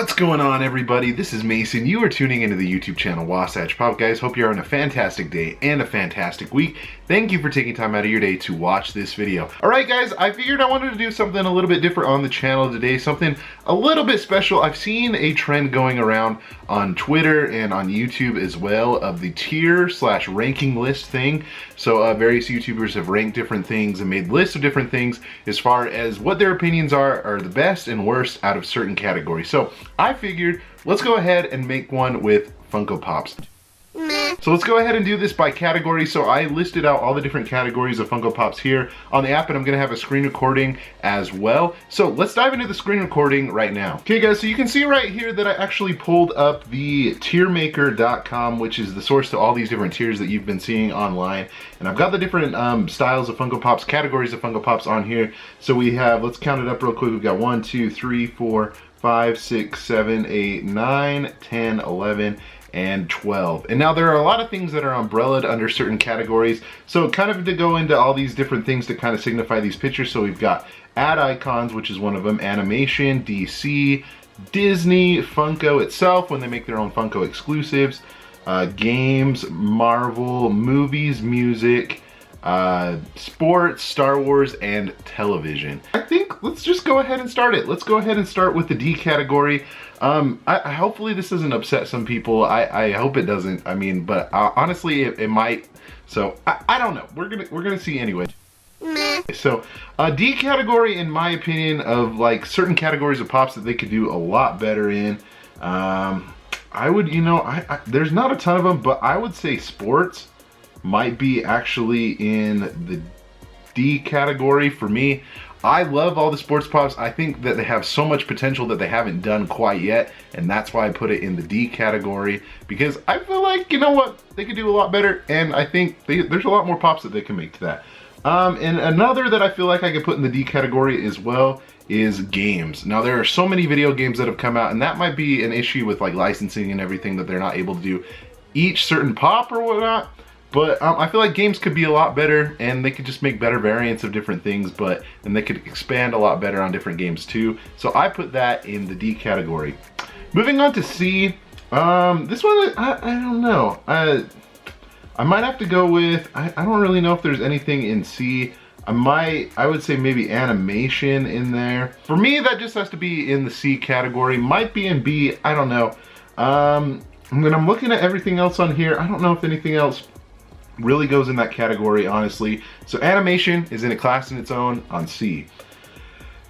What's going on, everybody? This is Mason. You are tuning into the YouTube channel Wasatch Pop. Guys, hope you're having a fantastic day and a fantastic week. Thank you for taking time out of your day to watch this video. Alright guys, I figured I wanted to do something a little bit different on the channel today, something a little bit special. I've seen a trend going around on Twitter and on YouTube as well of the tier/ranking list thing. So various YouTubers have ranked different things and made lists of different things as far as what their opinions are the best and worst out of certain categories. So I figured let's go ahead and make one with Funko Pops. So let's go ahead and do this by category. So I listed out all the different categories of Funko Pops here on the app, and I'm gonna have a screen recording as well. So let's dive into the screen recording right now. Okay guys, so you can see right here that I actually pulled up the tiermaker.com, which is the source to all these different tiers that you've been seeing online. And I've got the different styles of Funko Pops, categories of Funko Pops on here. So we have, let's count it up real quick. We've got 1, 2, 3, 4, 5, 6, 7, 8, 9, 10, 11, and 12. And now there are a lot of things that are umbrellaed under certain categories. So kind of to go into all these different things to kind of signify these pictures. So we've got ad icons, which is one of them, animation, DC, Disney, Funko itself when they make their own Funko exclusives, games, Marvel, movies, music, sports, Star Wars, and television. I think let's just go ahead and start it. Let's go ahead and start with the D category. Hopefully this doesn't upset some people. I hope it doesn't. I mean, but honestly, it might. So I don't know. We're gonna see anyway. So D category, in my opinion, of like certain categories of Pops that they could do a lot better in. I would, there's not a ton of them, but I would say sports might be actually in the D category for me. I love all the sports Pops. I think that they have so much potential that they haven't done quite yet, and that's why I put it in the D category, because I feel like, you know what, they could do a lot better, and I think there's a lot more Pops that they can make to that. And another that I feel like I could put in the D category as well is games. Now there are so many video games that have come out, and that might be an issue with like licensing and everything, that they're not able to do each certain Pop or whatnot. But I feel like games could be a lot better, and they could just make better variants of different things, and they could expand a lot better on different games too. So I put that in the D category. Moving on to C, this one, I don't know. I might have to go with, I don't really know if there's anything in C. I would say maybe animation in there. For me, that just has to be in the C category. Might be in B, I don't know. When I'm looking at everything else on here, I don't know if anything else really goes in that category, honestly. So animation is in a class in its own on C.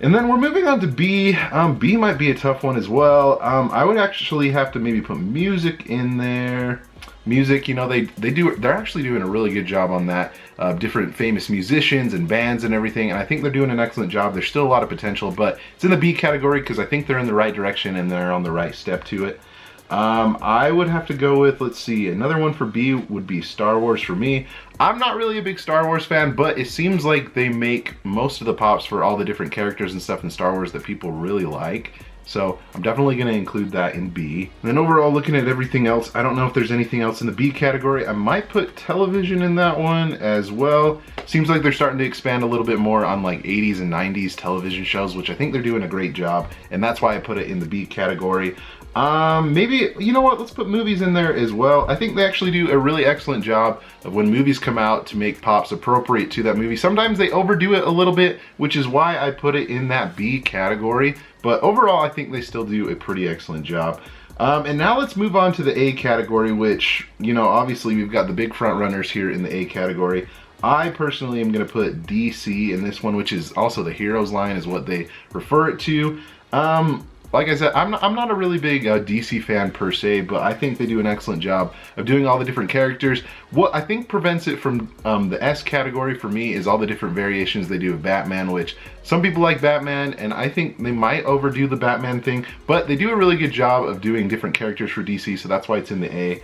And then we're moving on to B. B might be a tough one as well. I would actually have to maybe put music in there. Music, they're actually doing a really good job on that. Different famous musicians and bands and everything, and I think they're doing an excellent job. There's still a lot of potential, but it's in the B category because I think they're in the right direction and they're on the right step to it. I would have to go with, let's see, another one for B would be Star Wars for me. I'm not really a big Star Wars fan, but it seems like they make most of the Pops for all the different characters and stuff in Star Wars that people really like. So I'm definitely going to include that in B. And then overall, looking at everything else, I don't know if there's anything else in the B category. I might put television in that one as well. Seems like they're starting to expand a little bit more on like 80s and 90s television shows, which I think they're doing a great job. And that's why I put it in the B category. Maybe, you know what, let's put movies in there as well. I think they actually do a really excellent job of when movies come out to make Pops appropriate to that movie. Sometimes they overdo it a little bit, which is why I put it in that B category. But overall, I think they still do a pretty excellent job. And now let's move on to the A category, which, obviously we've got the big front runners here in the A category. I personally am going to put DC in this one, which is also the Heroes line is what they refer it to. Like I said, I'm not a really big DC fan per se, but I think they do an excellent job of doing all the different characters. What I think prevents it from the S category for me is all the different variations they do of Batman, which some people like Batman, and I think they might overdo the Batman thing, but they do a really good job of doing different characters for DC, so that's why it's in the A.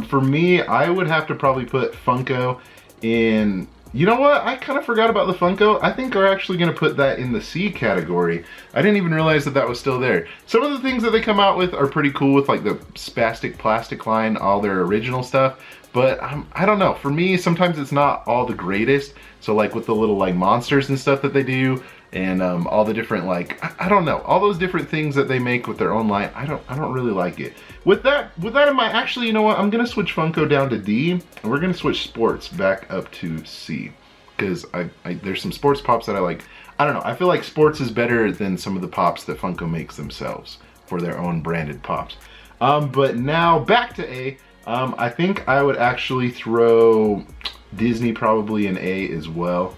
For me, I would have to probably put Funko in. You know what? I kind of forgot about the Funko. I think we're actually going to put that in the C category. I didn't even realize that that was still there. Some of the things that they come out with are pretty cool with like the spastic plastic line, all their original stuff. But I don't know. For me, sometimes it's not all the greatest. So like with the little like monsters and stuff that they do, and all the different, like, I don't know, all those different things that they make with their own line. I don't really like it. With that in mind, actually, you know what? I'm gonna switch Funko down to D, and we're gonna switch sports back up to C, because there's some sports pops that I like. I don't know. I feel like sports is better than some of the pops that Funko makes themselves for their own branded pops. But now back to A. I think I would actually throw Disney probably in A as well.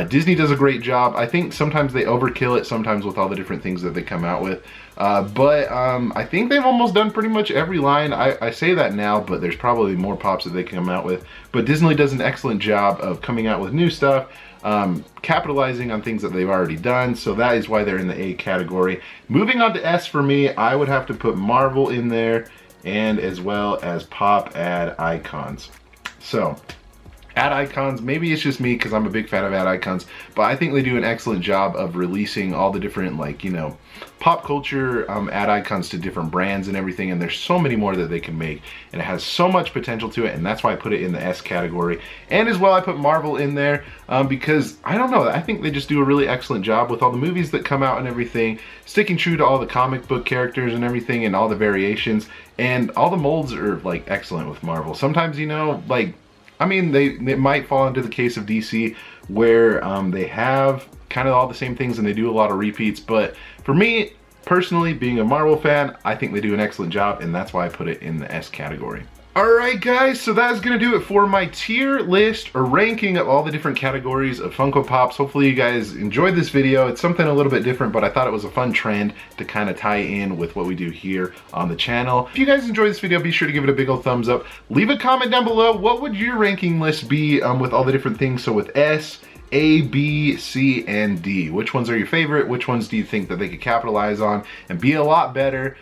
Disney does a great job. I think sometimes they overkill it sometimes with all the different things that they come out with. But I think they've almost done pretty much every line. I say that now, but there's probably more pops that they can come out with. But Disney does an excellent job of coming out with new stuff, capitalizing on things that they've already done. So that is why they're in the A category. Moving on to S for me, I would have to put Marvel in there, and as well as Pop Ad Icons. So ad icons, maybe it's just me because I'm a big fan of ad icons, but I think they do an excellent job of releasing all the different, like, you know, pop culture ad icons to different brands and everything, and there's so many more that they can make, and it has so much potential to it, and that's why I put it in the S category. And as well, I put Marvel in there because, I don't know, I think they just do a really excellent job with all the movies that come out and everything, sticking true to all the comic book characters and everything and all the variations, and all the molds are, like, excellent with Marvel. Sometimes, you know, like, I mean, they might fall into the case of DC where they have kind of all the same things and they do a lot of repeats. But for me, personally, being a Marvel fan, I think they do an excellent job, and that's why I put it in the S category. Alright guys, so that is going to do it for my tier list or ranking of all the different categories of Funko Pops. Hopefully you guys enjoyed this video. It's something a little bit different, but I thought it was a fun trend to kind of tie in with what we do here on the channel. If you guys enjoyed this video, be sure to give it a big old thumbs up. Leave a comment down below. What would your ranking list be with all the different things? So with S, A, B, C, and D. Which ones are your favorite? Which ones do you think that they could capitalize on and be a lot better?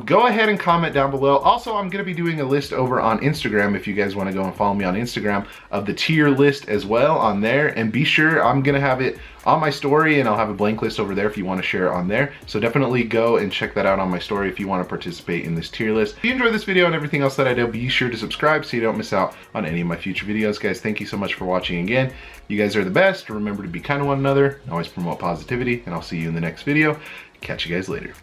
Go ahead and comment down below. Also, I'm going to be doing a list over on Instagram if you guys want to go and follow me on Instagram of the tier list as well on there. And be sure, I'm going to have it on my story, and I'll have a blank list over there if you want to share it on there. So definitely go and check that out on my story if you want to participate in this tier list. If you enjoyed this video and everything else that I do, be sure to subscribe so you don't miss out on any of my future videos. Guys, thank you so much for watching again. You guys are the best. Remember to be kind to one another and always promote positivity, and I'll see you in the next video. Catch you guys later.